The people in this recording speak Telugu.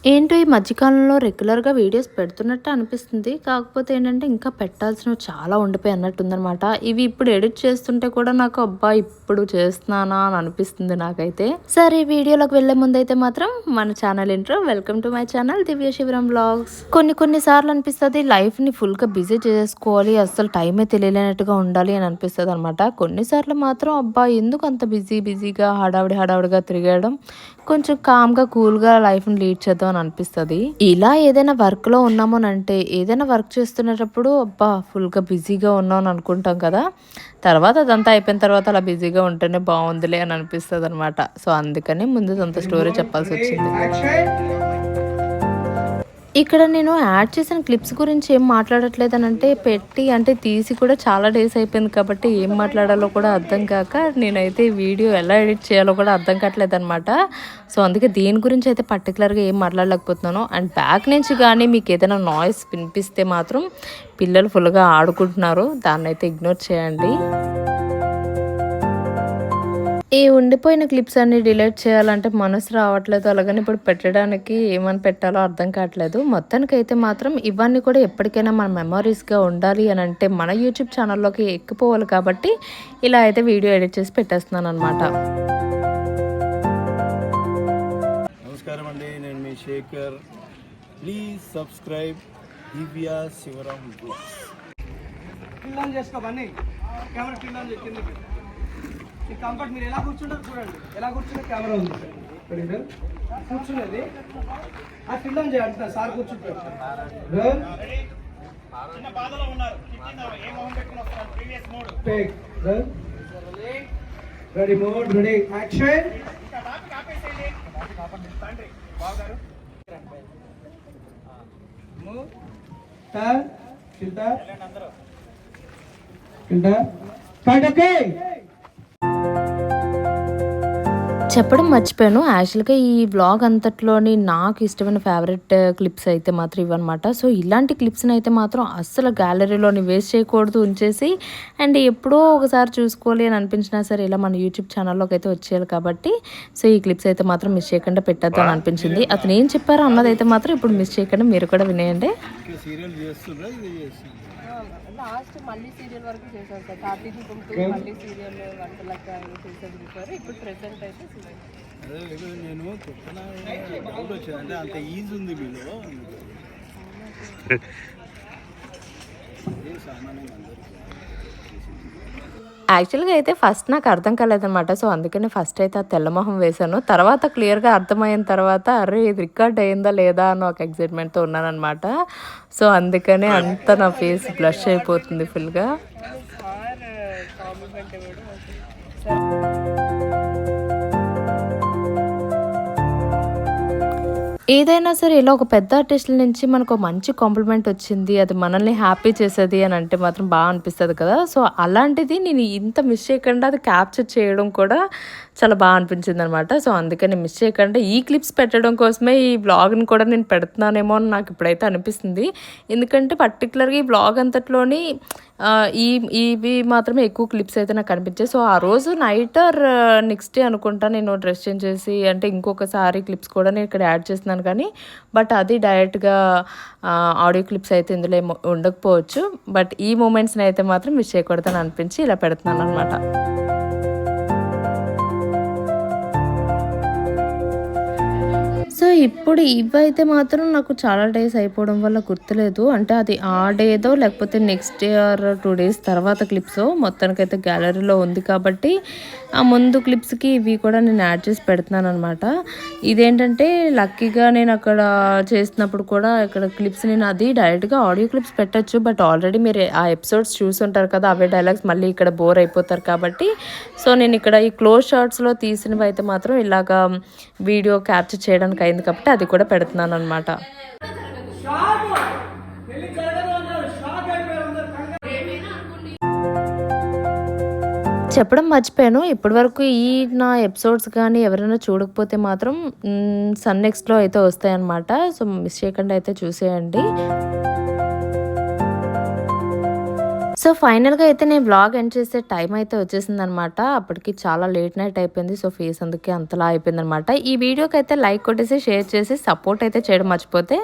ఏంటో ఈ మధ్యకాలంలో రెగ్యులర్‌గా వీడియోస్ పెడుతున్నట్టు అనిపిస్తుంది. కాకపోతే ఏంటంటే ఇంకా పెట్టాల్సినవి చాలా ఉండిపోయి అన్నట్టుందనమాట. ఇవి ఇప్పుడు ఎడిట్ చేస్తుంటే కూడా నాకు అబ్బా! ఇప్పుడు చేస్తున్నానా అని అనిపిస్తుంది నాకైతే. సరే వీడియోలోకి వెళ్ళే ముందైతే మాత్రం మన channel intro welcome to my channel Divya Sivaram vlogs. కొన్ని సార్లు అనిపిస్తది లైఫ్‌ని ఫుల్‌గా బిజీ చేసుకోవాలి. అస్సలు టైమే తెలియలేనట్టుగా ఉండాలి అని అనిపిస్తదనమాట. కొన్నిసార్లు మాత్రం అబ్బా! ఎందుకు అంత బిజీగా హడావిడిగా తిరగడం. కొంచెం కామ్‌గా, కూల్‌గా లైఫ్‌ని లీడ్ చేద్దాం అని అనిపిస్తది. ఇలా ఏదైనా వర్క్‌లో ఉన్నామనంటే, ఏదైనా వర్క్ చేస్తునేటప్పుడు అబ్బా! ఫుల్‌గా బిజీగా ఉన్నాం అని అనుకుంటాం కదా! తర్వాత అదంతా అయిపోయిన తర్వాత అలా బిజీగా ఉంటేనే బావుందిలే అని అనిపిస్తదనమాట. సో, అందుకని ముందు సొంత స్టోరీ చెప్పాల్సొచ్చింది. ఇక్కడ నేను యాడ్ చేసిన క్లిప్స్ గురించి ఏం మాట్లాడట్లేదనంటే, పెట్టి అంటే తీసి కూడా చాలా డేస్ అయిపోయింది కాబట్టి ఏం మాట్లాడాలో కూడా అర్థం కాక, నేనైతే వీడియో ఎలా ఎడిట్ చేయాలో కూడా అర్థం కావట్లేదనమాట. సో, అందుకే దీని గురించి అయితే పర్టికులర్‌గా ఏం మాట్లాడలేకపోతున్నాను. అండ్ బ్యాక్ నుంచి గానీ మీకేదైనా నాయిస్ వినిపిస్తే మాత్రం పిల్లలు ఫుల్‌గా ఆడుకుంటున్నారు. దాన్నైతే ఇగ్నోర్ చేయండి. ఈ ఉండిపోయిన క్లిప్స్ అన్నీ డిలీట్ చేయాలంటే మనసు రావట్లేదు. అలాగని ఇప్పుడు పెట్టడానికి ఏమని పెట్టాలో అర్థం కావట్లేదు. మొత్తానికైతే మాత్రం ఇవన్నీ కూడా ఎప్పటికైనా మన మెమోరీస్‌గా ఉండాలి అనంటే మన యూట్యూబ్ ఛానల్‌లోకి ఎక్కిపోవాలి కాబట్టి ఇలా అయితే వీడియో ఎడిట్ చేసి పెట్టేస్తున్నాననమాట. నమస్కారం అండి, నేను మీ Shekhar. Please subscribe Divya Sivaram blogs. పిల్లలు చేసుకోమని కెమెరా పిల్లలు చెప్పింది ఈ కంఫర్ట్ మీరు ఎలా కూర్చుంటారు చూడండి. ఎలా కూర్చుంటే కెమెరా ఉంది కూర్చునేది ఆ పిల్లలు చేయాలి. సార్ కూర్చుంటారు రెడీ మోడ్ రెడీ యాక్షన్. చెప్పడం మర్చిపోయాను. యాక్చువల్‌గా ఈ వ్లాగ్ అంతట్లోని నాకు ఇష్టమైన ఫేవరెట్ క్లిప్స్ అయితే మాత్రం ఇవన్నమాట. సో, ఇలాంటి క్లిప్స్‌ని అయితే మాత్రం అస్సలు గ్యాలరీలోని వేస్ట్ చేయకూడదు ఉంచేసి, అండ్ ఎప్పుడో ఒకసారి చూసుకోవాలి అని అనిపించినా సరే ఇలా మన యూట్యూబ్ ఛానల్‌లోకి అయితే వచ్చేయాలి కాబట్టి, సో, ఈ క్లిప్స్ అయితే మాత్రం మిస్ చేయకుండా పెట్టేద్దాం అని అనిపించింది. అతను ఏం చెప్పారో అన్నదైతే మాత్రం ఇప్పుడు మిస్ చేయకుండా మీరు కూడా వినేయండి. సీరియల్ చేస్తుండ్రా ఇది చేస్తుంది? లాస్ట్ మళ్ళీ సీరియల్ వరకు చేశారు సార్. కార్తీక్ కుంటూ మళ్ళీ సీరియల్ వంటలక్క చేసేది చెప్పారు. ఇప్పుడు ప్రెసెంట్ అయితే సీరియల్. అదే నేను కొత్తన డౌట్ వచ్చింది, అంటే అంత ఈజీ ఉంది మీలో. సామాన్యంగా అందరికీ యాక్చువల్‌గా అయితే ఫస్ట్ నాకు అర్థం కాలేదనమాట. సో, అందుకని ఫస్ట్ అయితే ఆ తెల్లమొహం వేశాను. తర్వాత క్లియర్‌గా అర్థమైన తర్వాత అరే! ఇది రికార్డ్ అయిందా లేదా అని ఒక ఎక్సైట్‌మెంట్‌తో ఉన్నాననమాట. సో, అందుకనే అంతా నా ఫేస్ బ్లష్ అయిపోతుంది ఫుల్‌గా. ఏదైనా సరే ఇలా ఒక పెద్ద ఆర్టిస్టుల నుంచి మనకు మంచి కాంప్లిమెంట్ వచ్చింది. అది మనల్ని హ్యాపీ చేసేది అని అంటే మాత్రం బాగా అనిపిస్తది కదా! సో, అలాంటిది నేను ఇంత మిస్ చేయకుండా అది క్యాప్చర్ చేయడం కూడా చాలా బాగా అనిపించిందనమాట. సో, అందుకని మిస్ చేయకుండా ఈ క్లిప్స్ పెట్టడం కోసమే ఈ వ్లాగ్‌ని కూడా నేను పెడుతున్నానేమో అని నాకు ఇప్పుడైతే అనిపిస్తుంది. ఎందుకంటే పర్టిక్యులర్‌గా ఈ వ్లాగ్ అంతట్లోని ఇవి మాత్రమే ఎక్కువ క్లిప్స్ అయితే నాకు కనిపించాయి. సో, ఆ రోజు నైట్ ఆర్ నెక్స్ట్ డే అనుకుంటా నేను డ్రెస్ చేంజ్ చేసి అంటే ఇంకొకసారి క్లిప్స్ కూడా నేను ఇక్కడ యాడ్ చేస్తున్నాను కానీ, బట్ అది డైరెక్ట్‌గా ఆడియో క్లిప్స్ అయితే ఇందులో ఉండకపోవచ్చు. బట్ ఈ మూమెంట్స్‌ని అయితే మాత్రం మిస్ చేయకూడదని అనిపించి ఇలా పెడుతున్నాననమాట. సో, ఇప్పుడు ఇవైతే మాత్రం నాకు చాలా డేస్ అయిపోవడం వల్ల గుర్తులేదు. అంటే అది ఆ డేదో లేకపోతే నెక్స్ట్ డే ఆర్ 2 డేస్ తర్వాత క్లిప్సో మొత్తానికైతే గ్యాలరీలో ఉంది కాబట్టి, ఆ ముందు క్లిప్స్‌కి ఇవి కూడా నేను యాడ్ చేసి పెడుతున్నాననమాట. ఇదేంటంటే లక్కీగా నేను అక్కడ చేసినప్పుడు కూడా ఇక్కడ క్లిప్స్ నేను అది డైరెక్ట్‌గా ఆడియో క్లిప్స్ పెట్టొచ్చు. బట్ ఆల్రెడీ మీరు ఆ ఎపిసోడ్స్ చూసుంటారు కదా! అవే డైలాగ్స్ మళ్ళీ ఇక్కడ బోర్ అయిపోతారు కాబట్టి, సో, నేను ఇక్కడ ఈ క్లోజ్ షాట్స్‌లో తీసినవి అయితే మాత్రం ఇలాగా వీడియో క్యాప్చర్ చేయడానికి అయింది కాబట్టి అది కూడా పెడుతున్నాననమాట. చెప్పడం మర్చిపోయాను. ఇప్పటివరకు నా ఎపిసోడ్స్ కానీ ఎవరైనా చూడకపోతే మాత్రం సన్ నెక్స్ట్‌లో అయితే వస్తాయన్నమాట. సో, మిస్ చేయకుండా అయితే చూసేయండి. సో ఫైనల్గా అయితే నేను బ్లాగ్ ఎండ్ చేసే టైం అయితే వచ్చేసింది అనమాట. అప్పటికి చాలా లేట్ నైట్ అయిపోయింది. సో ఫేస్ అందుకే అంతలా అయిపోయింది అనమాట. ఈ వీడియోకి అయితే లైక్ కొట్టేసి షేర్ చేసి సపోర్ట్ అయితే చేయడం మర్చిపోతే